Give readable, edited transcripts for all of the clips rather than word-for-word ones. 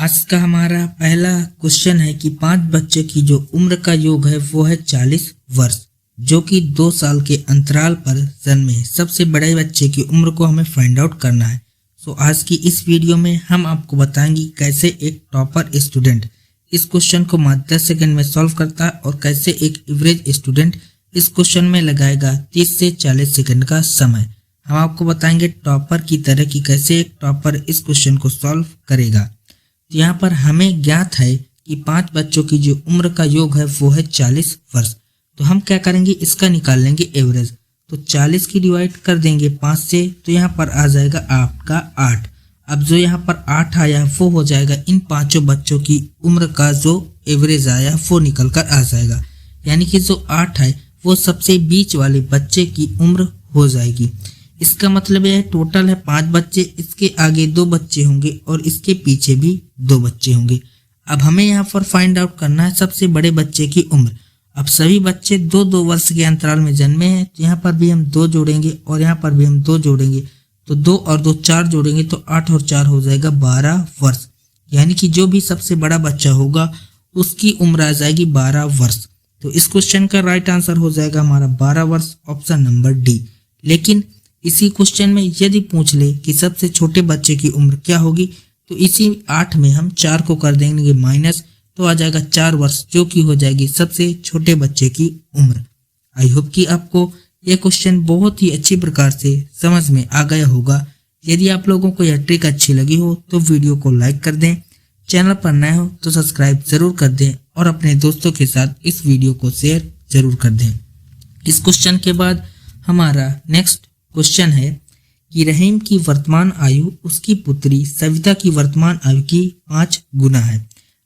आज का हमारा पहला क्वेश्चन है कि 5 बच्चे की जो उम्र का योग है वो है 40 वर्ष, जो कि 2 साल के अंतराल पर जन्मे हैं। सबसे बड़े बच्चे की उम्र को हमें फाइंड आउट करना है। सो आज की इस वीडियो में हम आपको बताएंगे कैसे एक टॉपर स्टूडेंट इस क्वेश्चन को मात्र 10 सेकंड में सॉल्व करता है और कैसे एक एवरेज स्टूडेंट इस क्वेश्चन में लगाएगा 30 से 40 सेकंड का समय। हम आपको बताएंगे टॉपर की तरह कि कैसे एक टॉपर इस क्वेश्चन को सॉल्व करेगा। तो यहाँ पर हमें ज्ञात है कि 5 बच्चों की जो उम्र का योग है वो है 40 वर्ष। तो हम क्या करेंगे, इसका निकाल लेंगे एवरेज। तो 40 की डिवाइड कर देंगे 5 से, तो यहाँ पर आ जाएगा आपका 8। अब जो यहाँ पर 8 आया वो हो जाएगा इन 5 बच्चों की उम्र का जो एवरेज आया वो निकल कर आ जाएगा। यानी कि जो 8 है वो सबसे बीच वाले बच्चे की उम्र हो जाएगी। इसका मतलब यह टोटल है 5 बच्चे, इसके आगे 2 बच्चे होंगे और इसके पीछे भी 2 बच्चे होंगे। अब हमें यहाँ पर फाइंड आउट करना है सबसे बड़े बच्चे की उम्र। अब सभी बच्चे 2-2 वर्ष के अंतराल में जन्मे हैं, तो यहाँ पर भी हम 2 जोड़ेंगे और यहाँ पर भी हम 2 जोड़ेंगे, तो 2 और 2 4 जोड़ेंगे तो 8 और 4 हो जाएगा 12 वर्ष। यानी कि जो भी सबसे बड़ा बच्चा होगा उसकी उम्र आ जाएगी 12 वर्ष। तो इस क्वेश्चन का राइट आंसर हो जाएगा हमारा 12 वर्ष, ऑप्शन नंबर डी। लेकिन इसी क्वेश्चन में यदि पूछ ले कि सबसे छोटे बच्चे की उम्र क्या होगी, तो इसी 8 में हम 4 को कर देंगे माइनस, तो आ जाएगा 4 वर्ष, जो कि हो जाएगी सबसे छोटे बच्चे की उम्र। आई होप कि आपको यह क्वेश्चन बहुत ही अच्छी प्रकार से समझ में आ गया होगा। यदि आप लोगों को यह ट्रिक अच्छी लगी हो तो वीडियो को लाइक कर दें, चैनल पर नए हो तो सब्सक्राइब जरूर कर दें और अपने दोस्तों के साथ इस वीडियो को शेयर जरूर कर दें। इस क्वेश्चन के बाद हमारा नेक्स्ट क्वेश्चन है कि रहीम की वर्तमान आयु उसकी पुत्री सविता की वर्तमान आयु की 5 गुना है।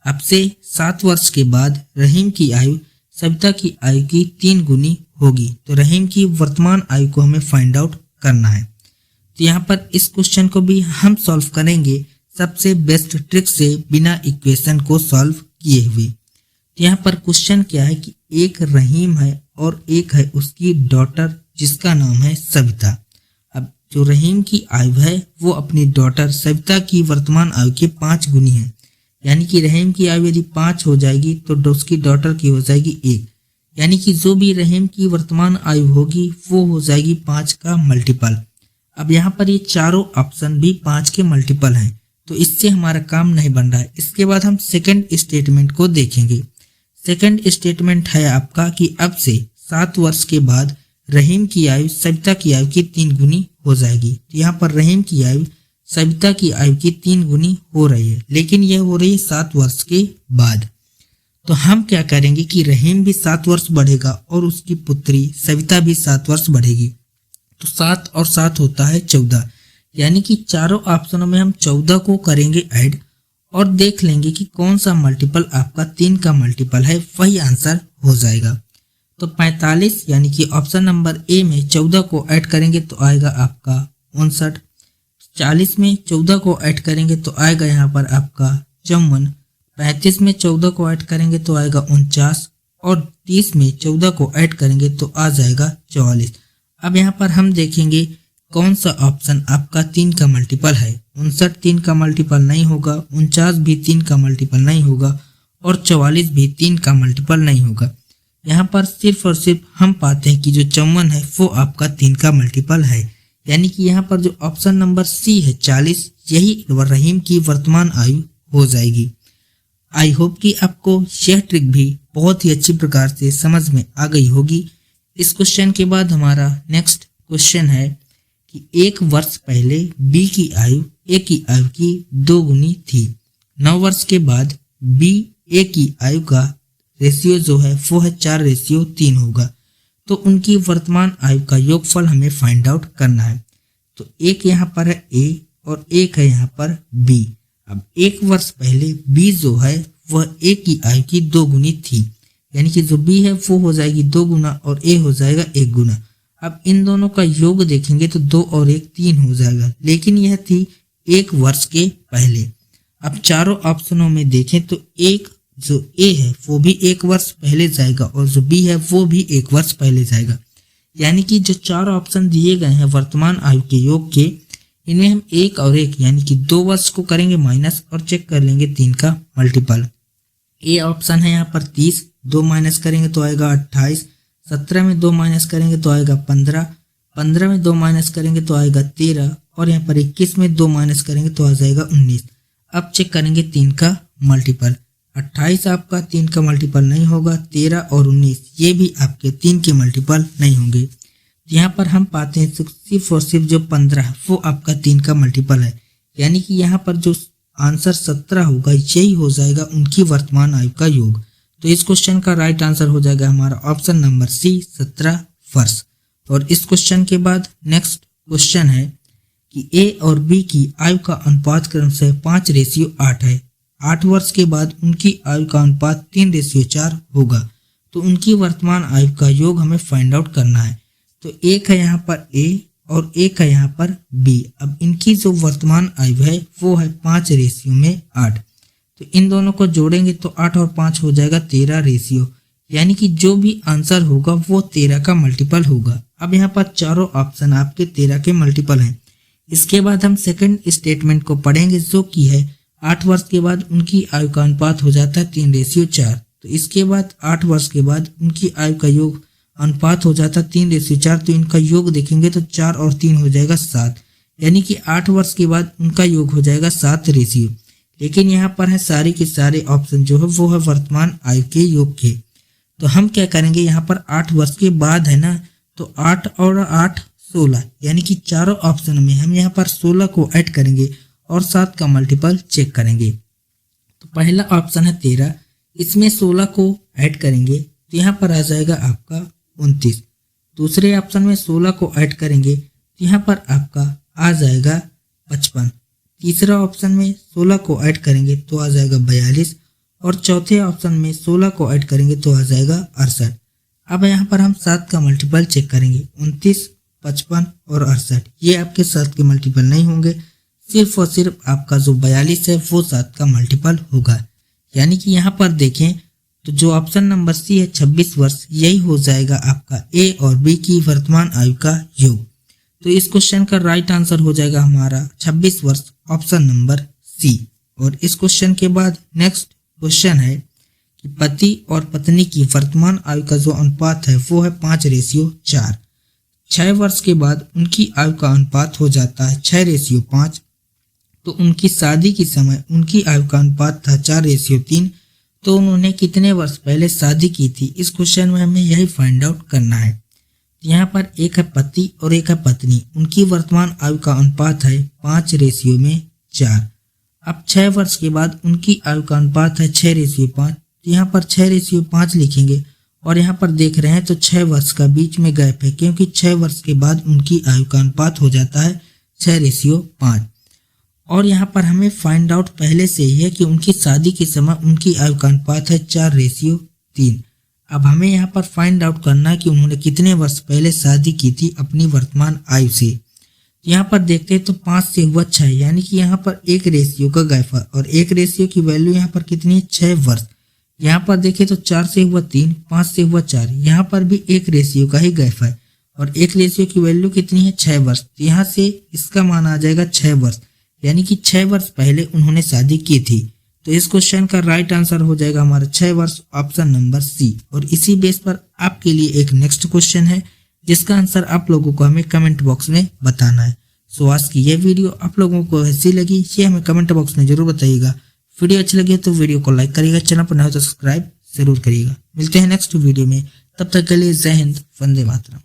अब से 7 वर्ष के बाद रहीम की आयु सविता की आयु की 3 गुनी होगी। तो रहीम की वर्तमान आयु को हमें फाइंड आउट करना है। तो यहाँ पर इस क्वेश्चन को भी हम सॉल्व करेंगे सबसे बेस्ट ट्रिक से, बिना इक्वेशन को सॉल्व किए हुए। तो यहाँ पर क्वेश्चन क्या है कि एक रहीम है और एक है उसकी डॉटर जिसका नाम है सविता। अब जो रहीम की आयु है वो अपनी डॉटर सविता की वर्तमान आयु के 5 गुनी है। यानी कि रहीम की आयु यदि 5 हो जाएगी तो उसकी डॉटर की हो जाएगी 1। यानी कि जो भी रहीम की वर्तमान आयु होगी वो हो जाएगी 5 का मल्टीपल। अब यहाँ पर ये चारों ऑप्शन भी 5 के मल्टीपल हैं, तो इससे हमारा काम नहीं बन रहा है। इसके बाद हम सेकंड स्टेटमेंट को देखेंगे। सेकंड स्टेटमेंट है आपका कि अब से 7 वर्ष के बाद रहीम की आयु सविता की आयु की 3 गुनी हो जाएगी। तो यहाँ पर रहीम की आयु सविता की आयु की 3 गुनी हो रही है, लेकिन यह हो रही है 7 वर्ष के बाद। तो हम क्या करेंगे कि रहीम भी 7 वर्ष बढ़ेगा और उसकी पुत्री सविता भी 7 वर्ष बढ़ेगी। तो 7 और 7 होता है 14। यानी कि चारों ऑप्शनों में हम 14 को करेंगे ऐड और देख लेंगे कि कौन सा मल्टीपल आपका 3 का मल्टीपल है, वही आंसर हो जाएगा। तो 45 यानी कि ऑप्शन नंबर ए में 14 को ऐड करेंगे तो आएगा आपका 59। 40 में 14 को ऐड करेंगे तो आएगा यहाँ पर आपका 54। 35 में 14 को ऐड करेंगे तो आएगा 49 और 30 में 14 को ऐड करेंगे तो आ जाएगा 44। अब यहाँ पर हम देखेंगे कौन सा ऑप्शन आपका 3 का मल्टीपल है। 59 3 का मल्टीपल नहीं होगा, 49 भी 3 का मल्टीपल नहीं होगा और 44 भी 3 का मल्टीपल नहीं होगा। यहाँ पर सिर्फ और सिर्फ हम पाते हैं कि जो 54 है वो आपका 3 का मल्टीपल है। यानी कि यहाँ पर जो ऑप्शन नंबर सी है 40, यही रहीम की वर्तमान आयु हो जाएगी। आई होप कि आपको यह ट्रिक भी बहुत ही अच्छी प्रकार से समझ में आ गई होगी। इस क्वेश्चन के बाद हमारा नेक्स्ट क्वेश्चन है कि 1 वर्ष पहले बी की आयु ए की आयु की 2 गुनी थी। 9 वर्ष के बाद बी ए की आयु का रेशियो जो है वो है 4:3 होगा। तो उनकी वर्तमान आयु का योगफल हमें फाइंड आउट करना है। तो एक यहाँ पर है ए और एक है यहाँ पर बी। अब 1 वर्ष पहले बी जो है वह ए की आयु की 2 गुनी थी। यानी कि जो बी है वो हो जाएगी 2 गुना और ए हो जाएगा 1 गुना। अब इन दोनों का योग देखेंगे तो 2 और 1 3 हो जाएगा, लेकिन यह थी 1 वर्ष के पहले। अब चारों ऑप्शनों में देखें तो एक जो ए है वो भी 1 वर्ष पहले जाएगा और जो बी है वो भी 1 वर्ष पहले जाएगा। यानी कि जो 4 ऑप्शन दिए गए हैं वर्तमान आयु के योग के, इन्हें हम 1 और 1 यानी कि 2 वर्ष को करेंगे माइनस और चेक कर लेंगे 3 का मल्टीपल। ए ऑप्शन है यहाँ पर 30, 2 माइनस करेंगे तो आएगा 28, 17 में 2 माइनस करेंगे तो आएगा 15, 15 में 2 माइनस करेंगे तो आएगा 13 और यहाँ पर 21 में 2 माइनस करेंगे तो आ जाएगा 19। अब चेक करेंगे 3 का मल्टीपल। 28 आपका 3 का मल्टीपल नहीं होगा, 13 और 19 ये भी आपके 3 के मल्टीपल नहीं होंगे। यहाँ पर हम पाते हैं सिर्फ और सिर्फ जो 15 वो आपका 3 का मल्टीपल है, यानी कि यहाँ पर जो आंसर 17 होगा यही हो जाएगा उनकी वर्तमान आयु का योग। तो इस क्वेश्चन का राइट आंसर हो जाएगा हमारा ऑप्शन नंबर सी, 17 वर्ष। और इस क्वेश्चन के बाद नेक्स्ट क्वेश्चन है कि ए और बी की आयु का अनुपात क्रमशः 5:8 है। 8 वर्ष के बाद उनकी आयु का अनुपात 3:4 होगा। तो उनकी वर्तमान आयु का योग हमें फाइंड आउट करना है। तो एक है यहाँ पर ए और एक है यहाँ पर बी। अब इनकी जो वर्तमान आयु है वो है 5:8। तो इन दोनों को जोड़ेंगे तो 8 और 5 हो जाएगा 13 रेशियो, यानी कि जो भी आंसर होगा वो 13 का मल्टीपल होगा। अब यहाँ पर चारों ऑप्शन आपके 13 के मल्टीपल हैं। इसके बाद हम सेकंड स्टेटमेंट को पढ़ेंगे जो कि है 8 वर्ष के बाद उनकी आयु का अनुपात हो जाता है 3:4। तो इसके बाद 8 वर्ष के बाद उनकी आयु का योग अनुपात हो जाता है 3:4। तो इनका योग देखेंगे तो 4 और 3 हो जाएगा 7, यानी कि 8 वर्ष के बाद उनका योग हो जाएगा 7 रेशियो। लेकिन यहाँ पर है सारे के सारे ऑप्शन जो है वो है वर्तमान आयु के योग के। तो हम क्या करेंगे, यहाँ पर 8 वर्ष के बाद है ना, तो 8 और 8 16, यानी कि चारों ऑप्शन में हम यहाँ पर 16 को ऐड करेंगे और 7 का मल्टीपल चेक करेंगे। तो पहला ऑप्शन है 13, इसमें 16 को ऐड करेंगे तो यहाँ पर आ जाएगा आपका 29। दूसरे ऑप्शन में 16 को ऐड करेंगे तो यहाँ पर आपका आ जाएगा 55। तीसरा ऑप्शन में 16 को ऐड करेंगे तो आ जाएगा 42 और चौथे ऑप्शन में 16 को ऐड करेंगे तो आ जाएगा 68। अब यहाँ पर हम 7 का मल्टीपल चेक करेंगे, 29, 55 और 68 ये आपके 7 के मल्टीपल नहीं होंगे। सिर्फ और सिर्फ आपका जो 42 है वो 7 का मल्टीपल होगा। यानी कि यहाँ पर देखें तो जो ऑप्शन नंबर सी है 26 वर्ष यही हो जाएगा आपका ए और बी की वर्तमान आयु का योग। तो इस क्वेश्चन का राइट आंसर हो जाएगा हमारा 26 वर्ष, ऑप्शन नंबर सी। और इस क्वेश्चन के बाद नेक्स्ट क्वेश्चन है कि पति और पत्नी की वर्तमान आयु का जो अनुपात है वो है 5:4। 6 वर्ष के बाद उनकी आयु का अनुपात हो जाता है 6:5। तो उनकी शादी के समय उनकी आयु का अनुपात था 4:3। तो उन्होंने कितने वर्ष पहले शादी की थी, इस क्वेश्चन में हमें यही फाइंड आउट करना है। यहाँ पर एक है पति और एक है पत्नी, उनकी वर्तमान आयु का अनुपात है 5:4। अब 6 वर्ष के बाद उनकी आयु का अनुपात है 6:5। तो यहाँ पर 6:5 लिखेंगे और यहाँ पर देख रहे हैं तो 6 वर्ष का बीच में गैप है, क्योंकि 6 वर्ष के बाद उनकी आयु का अनुपात हो जाता है 6:5। और यहाँ पर हमें फाइंड आउट पहले से ही है कि उनकी शादी के समय उनकी आयु का अनुपात है 4:3। अब हमें यहाँ पर फाइंड आउट करना है कि उन्होंने कितने वर्ष पहले शादी की थी अपनी वर्तमान आयु से। यहाँ पर देखते हैं तो 5 से हुआ 6, यानी कि यहाँ पर 1 रेशियो का गैप है और 1 रेशियो की वैल्यू यहाँ पर कितनी है 6 वर्ष। यहाँ पर देखें तो 4 से हुआ 3, 5 से हुआ 4, यहाँ पर भी 1 रेशियो का ही गैप है और 1 रेशियो की वैल्यू कितनी है 6 वर्ष। तो यहाँ से इसका मान आ जाएगा 6 वर्ष, यानी कि 6 वर्ष पहले उन्होंने शादी की थी। तो इस क्वेश्चन का राइट आंसर हो जाएगा हमारा 6 वर्ष, ऑप्शन नंबर सी। और इसी बेस पर आपके लिए एक नेक्स्ट क्वेश्चन है जिसका आंसर आप लोगों को हमें कमेंट बॉक्स में बताना है। सो आज की ये वीडियो आप लोगों को कैसी लगी ये हमें कमेंट बॉक्स में जरूर बताइएगा। वीडियो अच्छी लगी तो वीडियो को लाइक करिएगा, चैनल पर नए हो तो सब्सक्राइब जरूर करिएगा। मिलते हैं नेक्स्ट वीडियो में, तब तक के लिए जय हिंद, वंदे मातरम।